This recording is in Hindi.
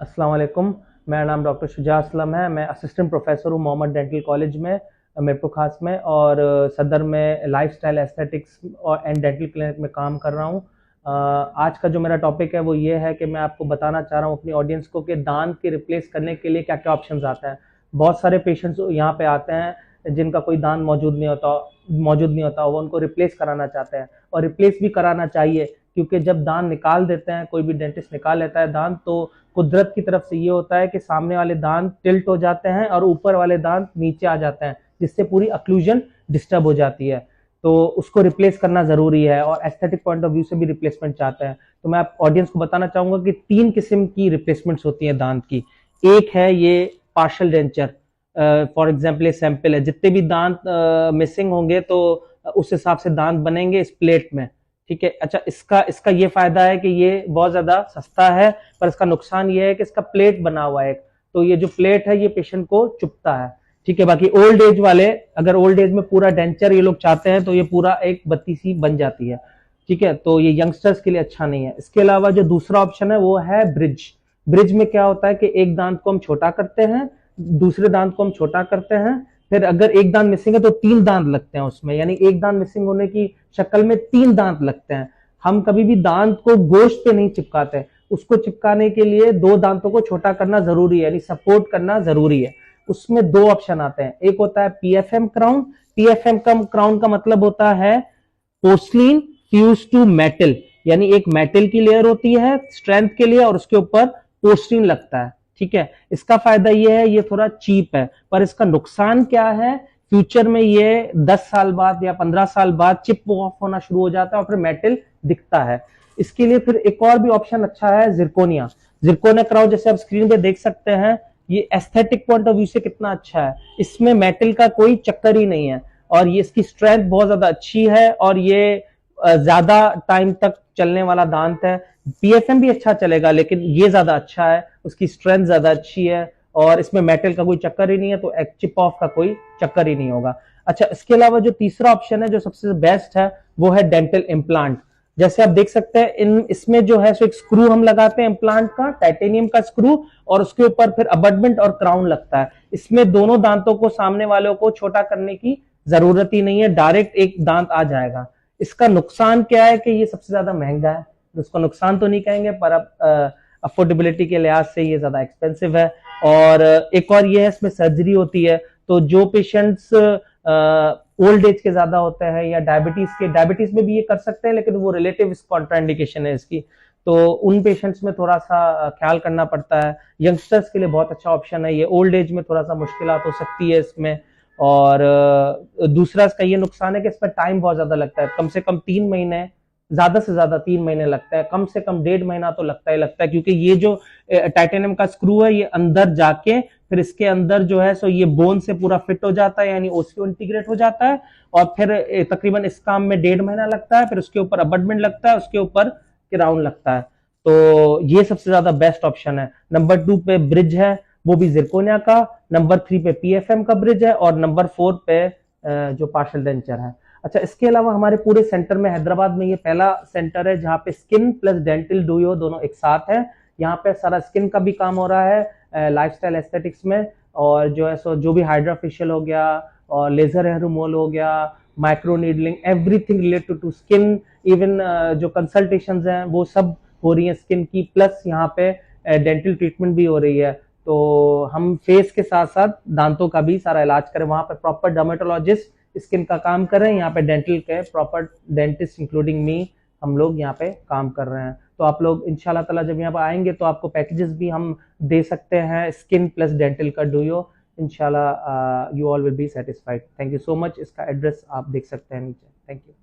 अस्सलाम वालेकुम। मेरा नाम डॉक्टर शुजा असलम है। मैं असिस्टेंट प्रोफेसर हूँ मोहम्मद डेंटल कॉलेज में, मिरपुर खास में, और सदर में लाइफस्टाइल एस्थेटिक्स और एंड डेंटल क्लिनिक में काम कर रहा हूँ। आज का जो मेरा टॉपिक है वो ये है कि मैं आपको बताना चाह रहा हूँ अपनी ऑडियंस को कि दांत के रिप्लेस करने के लिए क्या क्या ऑप्शंस आते हैं। बहुत सारे पेशेंट्स यहाँ पे आते हैं जिनका कोई दांत मौजूद नहीं होता, वो उनको रिप्लेस कराना चाहते हैं, और रिप्लेस भी कराना चाहिए, क्योंकि जब दांत निकाल देते हैं, कोई भी डेंटिस्ट निकाल लेता है दांत, तो कुदरत की तरफ से ये होता है कि सामने वाले दांत टिल्ट हो जाते हैं और ऊपर वाले दांत नीचे आ जाते हैं, जिससे पूरी अक्लूजन डिस्टर्ब हो जाती है। तो उसको रिप्लेस करना जरूरी है, और एस्थेटिक पॉइंट ऑफ व्यू से भी रिप्लेसमेंट चाहते हैं। तो मैं आप ऑडियंस को बताना चाहूंगा कि 3 किस्म की रिप्लेसमेंट्स होती हैं दांत की। एक है ये पार्शियल डेंचर। फॉर एग्जाम्पल ये सैंपल है, जितने भी दांत मिसिंग होंगे तो उस हिसाब से दांत बनेंगे इस प्लेट में। ठीक है। अच्छा, इसका इसका ये फायदा है कि ये बहुत ज्यादा सस्ता है, पर इसका नुकसान ये है कि इसका प्लेट बना हुआ है, तो ये जो प्लेट है ये पेशेंट को चुभता है। ठीक है। बाकी ओल्ड एज वाले, अगर ओल्ड एज में पूरा डेंचर ये लोग चाहते हैं तो ये पूरा एक बत्ती सी बन जाती है। ठीक है। तो ये यंगस्टर्स के लिए अच्छा नहीं है। इसके अलावा जो दूसरा ऑप्शन है वो है ब्रिज। ब्रिज में क्या होता है कि एक दांत को हम छोटा करते हैं, दूसरे दांत को हम छोटा करते हैं, फिर अगर एक दांत मिसिंग है तो 3 दांत लगते हैं उसमें, यानी एक दांत मिसिंग होने की शक्ल में 3 दांत लगते हैं। हम कभी भी दांत को गोश्त पे नहीं चिपकाते, उसको चिपकाने के लिए 2 दांतों को छोटा करना जरूरी है, यानी सपोर्ट करना जरूरी है। उसमें 2 ऑप्शन आते हैं। एक होता है पीएफएम क्राउन। पीएफएम क्राउन का मतलब होता है पोर्सलिन फ्यूज टू मेटल, यानी एक मेटल की लेयर होती है स्ट्रेंथ के लिए, और उसके ऊपर पोर्सलिन लगता है। ठीक है। इसका फायदा ये है, ये थोड़ा चीप है, पर इसका नुकसान क्या है, फ्यूचर में ये 10 साल बाद या 15 साल बाद चिप ऑफ होना शुरू हो जाता है और फिर मेटल दिखता है। इसके लिए फिर एक और भी ऑप्शन अच्छा है, जिरकोनिया। जिरकोनिया क्राउन, जैसे आप स्क्रीन पे देख सकते हैं, ये एस्थेटिक पॉइंट ऑफ व्यू से कितना अच्छा है। इसमें मेटल का कोई चक्कर ही नहीं है, और ये इसकी स्ट्रेंथ बहुत ज्यादा अच्छी है, और ये ज्यादा टाइम तक चलने वाला दांत है। पीएफएम भी अच्छा चलेगा, लेकिन ये ज्यादा अच्छा है, उसकी स्ट्रेंथ ज्यादा अच्छी है, और इसमें मेटल का कोई चक्कर ही नहीं है, तो एक चिप ऑफ का कोई चक्कर ही नहीं होगा। अच्छा, इसके अलावा जो तीसरा ऑप्शन है जो सबसे बेस्ट है वो है डेंटल इम्प्लांट। जैसे आप देख सकते हैं इसमें जो है सो एक स्क्रू हम लगाते हैं इम्प्लांट का, टाइटेनियम का स्क्रू, और उसके ऊपर फिर अबटमेंट और क्राउन लगता है। इसमें दोनों दांतों को, सामने वालों को छोटा करने की जरूरत ही नहीं है, डायरेक्ट एक दांत आ जाएगा। इसका नुकसान क्या है कि ये सबसे ज्यादा महंगा है। उसको नुकसान तो नहीं कहेंगे, पर अब अफोर्डेबिलिटी के लिहाज से ये ज्यादा एक्सपेंसिव है। और एक और ये है, इसमें सर्जरी होती है, तो जो पेशेंट्स ओल्ड एज के ज्यादा होते हैं या डायबिटीज में भी ये कर सकते हैं, लेकिन वो रिलेटिव कॉन्ट्राइंडिकेशन है इसकी, तो उन पेशेंट्स में थोड़ा सा ख्याल करना पड़ता है। यंगस्टर्स के लिए बहुत अच्छा ऑप्शन है ये, ओल्ड एज में थोड़ा सा मुश्किलात हो सकती है इसमें। और दूसरा इसका ये नुकसान है कि इसमें टाइम बहुत ज्यादा लगता है, कम से कम 3 महीने, ज्यादा से ज्यादा 3 महीने लगता है, कम से कम 1.5 महीना तो लगता ही लगता है, क्योंकि ये जो टाइटेनियम का स्क्रू है ये अंदर जाके फिर इसके अंदर जो है सो ये बोन से पूरा फिट हो जाता है, यानी ओसियो इंटीग्रेट हो जाता है, और फिर तकरीबन इस काम में 1.5 महीना लगता है, फिर उसके ऊपर अबटमेंट लगता है, उसके ऊपर क्राउन लगता है। तो ये सबसे ज्यादा बेस्ट ऑप्शन है। नंबर 2 पे ब्रिज है, वो भी जिरकोनिया का। नंबर 3 पे पीएफएम का ब्रिज है, और नंबर 4 पे जो पार्शियल डेंचर है। अच्छा, इसके अलावा हमारे पूरे सेंटर में, हैदराबाद में ये पहला सेंटर है जहाँ पे स्किन प्लस डेंटल डूयो दोनों एक साथ है। यहाँ पे सारा स्किन का भी काम हो रहा है लाइफस्टाइल एस्थेटिक्स में, और जो है सो जो भी हाइड्रा फेशियल हो गया, और लेजर हेयर रिमूवल हो गया, micro needling, everything related to skin, even जो कंसल्टेशंस हैं वो सब हो रही है स्किन की, प्लस यहाँ पे डेंटल ट्रीटमेंट भी हो रही है। तो हम फेस के साथ साथ दांतों का भी सारा इलाज करें, वहां पे प्रॉपर डर्मेटोलॉजिस्ट स्किन का काम कर रहे हैं, यहाँ पे डेंटल के प्रॉपर डेंटिस्ट इंक्लूडिंग मी, हम लोग यहाँ पे काम कर रहे हैं। तो आप लोग इंशाल्लाह ताला जब यहाँ पे आएंगे तो आपको पैकेजेस भी हम दे सकते हैं, स्किन प्लस डेंटल का डूयो। इंशाल्लाह you all will be satisfied. Thank you so much. इसका एड्रेस आप देख सकते हैं नीचे। Thank you.